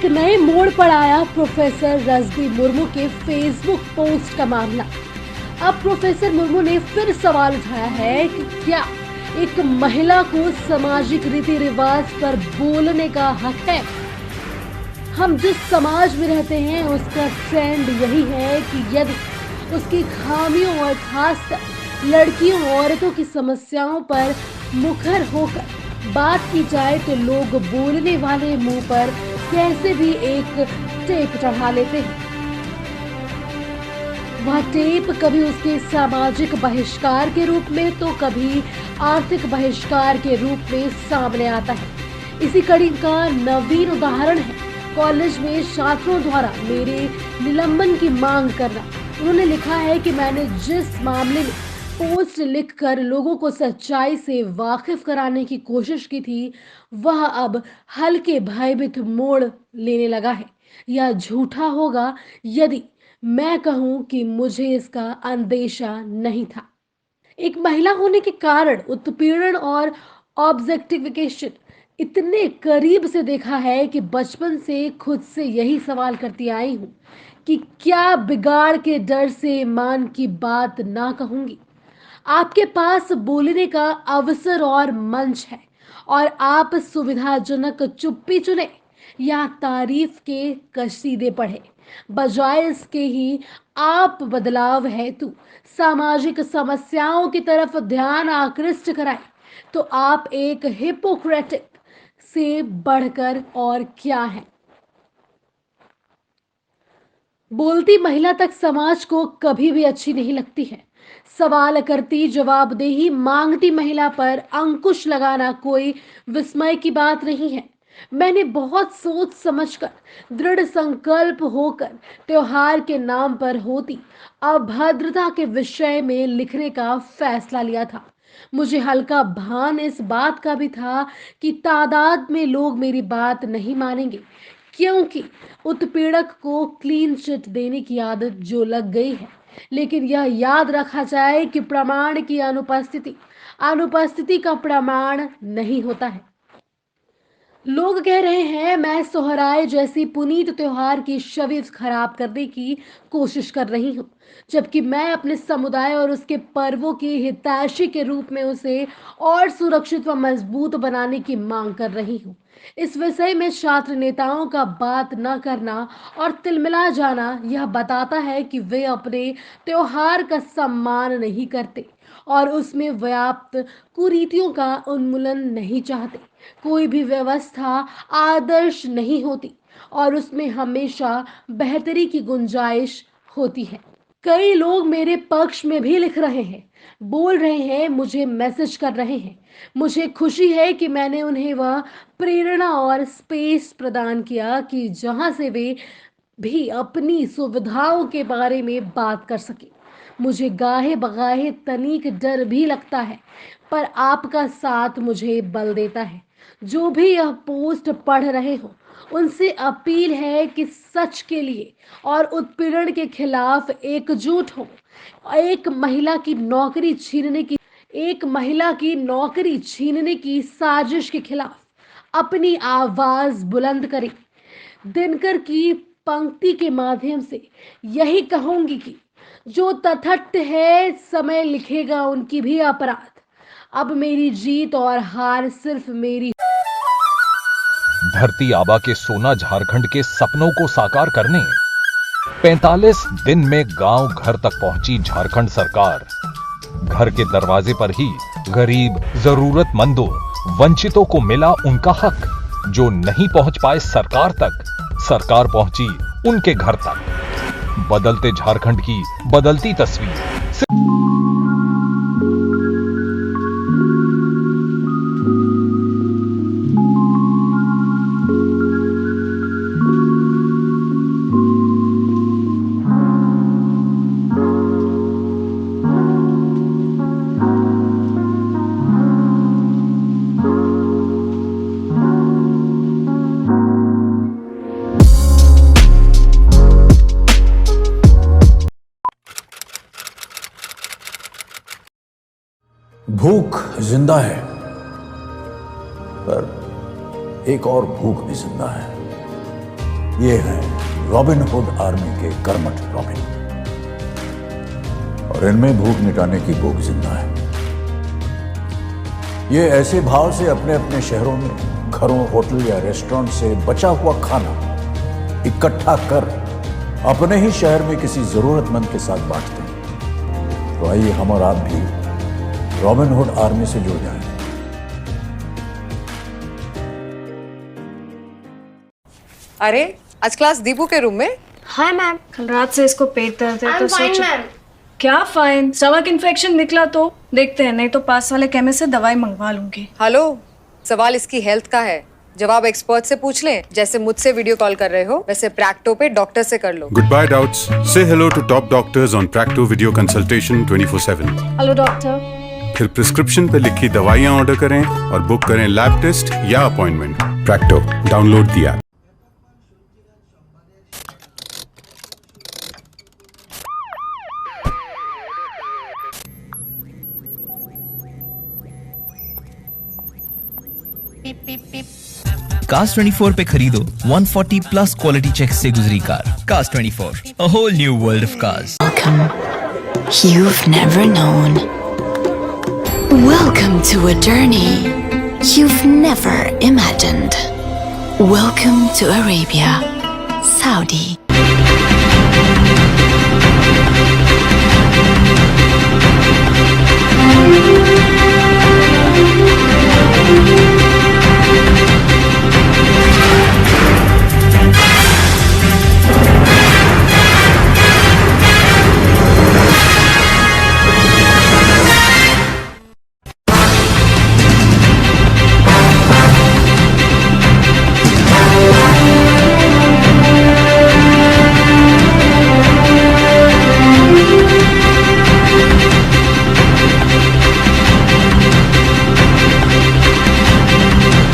एक नए मोड़ पर आया प्रोफेसर रजनी मुर्मू के फेसबुक पोस्ट का मामला। अब प्रोफेसर मुर्मू ने फिर सवाल उठाया है कि क्या एक महिला को सामाजिक रीति रिवाज पर बोलने का हक है। हम जिस समाज में रहते हैं उसका ट्रेंड यही है कि यदि उसकी खामियों और खासकर लड़कियों औरतों की समस्याओं पर मुखर होकर बात की जाए तो लोग बोलने वाले मुंह पर कैसे भी एक टेप चढ़ा लेते हैं। वह टेप कभी उसके सामाजिक बहिष्कार के रूप में तो कभी आर्थिक बहिष्कार के रूप में सामने आता है। इसी कड़ी का नवीन उदाहरण है कॉलेज में छात्रों द्वारा मेरे निलंबन की मांग करना। उन्होंने लिखा है कि मैंने जिस मामले में पोस्ट लिखकर लोगों को सच्चाई से वाकिफ कराने की कोशिश की थी वह अब हल्के भयभीत मोड़ लेने लगा है। यह झूठा होगा यदि मैं कहूं कि मुझे इसका अंदेशा नहीं था। एक महिला होने के कारण उत्पीड़न और ऑब्जेक्टिफिकेशन इतने करीब से देखा है कि बचपन से खुद से यही सवाल करती आई हूं कि क्या बिगाड़ के डर से मान की बात ना कहूंगी। आपके पास बोलने का अवसर और मंच है और आप सुविधाजनक चुप्पी चुने या तारीफ के कसीदे पढ़े बजाय इसके ही आप बदलाव हेतु सामाजिक समस्याओं की तरफ ध्यान आकृष्ट कराए तो आप एक हिपोक्रेटिक से बढ़कर और क्या है। बोलती महिला तक समाज को कभी भी अच्छी नहीं लगती है। सवाल करती जवाबदेही मांगती महिला पर अंकुश लगाना कोई विस्मय की बात नहीं है। मैंने बहुत सोच समझकर दृढ़ संकल्प होकर त्योहार के नाम पर होती अभद्रता के विषय में लिखने का फैसला लिया था। मुझे हल्का भान इस बात का भी था कि तादाद में लोग मेरी बात नहीं मानेंगे क्योंकि उत्पीड़क को क्लीन चिट देने की आदत जो लग गई है। लेकिन यह याद रखा जाए कि प्रमाण की अनुपस्थिति अनुपस्थिति का प्रमाण नहीं होता है। लोग कह रहे हैं मैं सोहराय जैसी पुनीत त्योहार की छवि खराब करने की कोशिश कर रही हूं जबकि मैं अपने समुदाय और उसके पर्वों की हितैषी के रूप में उसे और सुरक्षित व मजबूत बनाने की मांग कर रही हूं। इस विषय में छात्र नेताओं का बात न करना और तिलमिला जाना यह बताता है कि वे अपने त्योहार का सम्मान नहीं करते और उसमें व्याप्त कुरीतियों का उन्मूलन नहीं चाहते। कोई भी व्यवस्था आदर्श नहीं होती और उसमें हमेशा बेहतरी की गुंजाइश होती है। कई लोग मेरे पक्ष में भी लिख रहे हैं, बोल रहे हैं, मुझे मैसेज कर रहे हैं। मुझे खुशी है कि मैंने उन्हें वह प्रेरणा और स्पेस प्रदान किया कि जहां से वे भी अपनी सुविधाओं के बारे में बात कर सके। मुझे गाहे बगाहे तनिक डर भी लगता है पर आपका साथ मुझे बल देता है। जो भी यह पोस्ट पढ़ रहे हो उनसे अपील है कि सच के लिए और उत्पीड़न के खिलाफ एकजुट हो। एक महिला की नौकरी छीनने की साजिश के खिलाफ अपनी आवाज बुलंद करें। दिनकर की पंक्ति के माध्यम से यही कहूंगी कि जो तथस्थ है समय लिखेगा उनकी भी अपराध। अब मेरी जीत और हार सिर्फ मेरी। धरती आबा के सोना झारखंड के सपनों को साकार करने 45 दिन में गांव घर तक पहुंची झारखंड सरकार। घर के दरवाजे पर ही गरीब, जरूरतमंदों, वंचितों को मिला उनका हक। जो नहीं पहुंच पाए सरकार तक, सरकार पहुंची उनके घर तक। बदलते झारखंड की बदलती तस्वीर। भूख जिंदा है पर एक और भूख भी जिंदा है। ये हैं रॉबिन हुड आर्मी के कर्मठ रॉबिन, और इनमें भूख मिटाने की भूख जिंदा है। ये ऐसे भाव से अपने अपने शहरों में घरों, होटल या रेस्टोरेंट से बचा हुआ खाना इकट्ठा कर अपने ही शहर में किसी जरूरतमंद के साथ बांटते हैं। तो आइए हम और आप भी रॉबिन हुड आर्मी से जुड़ जाएं। अरे आज क्लास दीपू के रूम में। Hi ma'am. कल रात से इसको पेट दर्द है तो फाइन सोचो। मैम। क्या फाइन? स्टमक इन्फेक्शन निकला तो देखते हैं, नहीं तो पास वाले केमिस्ट से दवाई मंगवा लूंगी। हेलो, सवाल इसकी हेल्थ का है, जवाब एक्सपर्ट से पूछ लें। जैसे मुझसे वीडियो कॉल कर रहे हो वैसे प्रैक्टो पे डॉक्टर से कर लो। Goodbye doubts. Say hello to top doctors on Practo Video Consultation 24/7. Hello doctor. फिर प्रिस्क्रिप्शन पे लिखी दवाइयाँ ऑर्डर करें और बुक करें लैब टेस्ट या appointment. Practo, download the app. Cars 24 पे खरीदो 140 प्लस क्वालिटी चेक से गुजरी car. Cars 24, a whole new world of cars. Welcome. You've never known. Welcome to a journey you've never imagined. Welcome to Arabia, Saudi.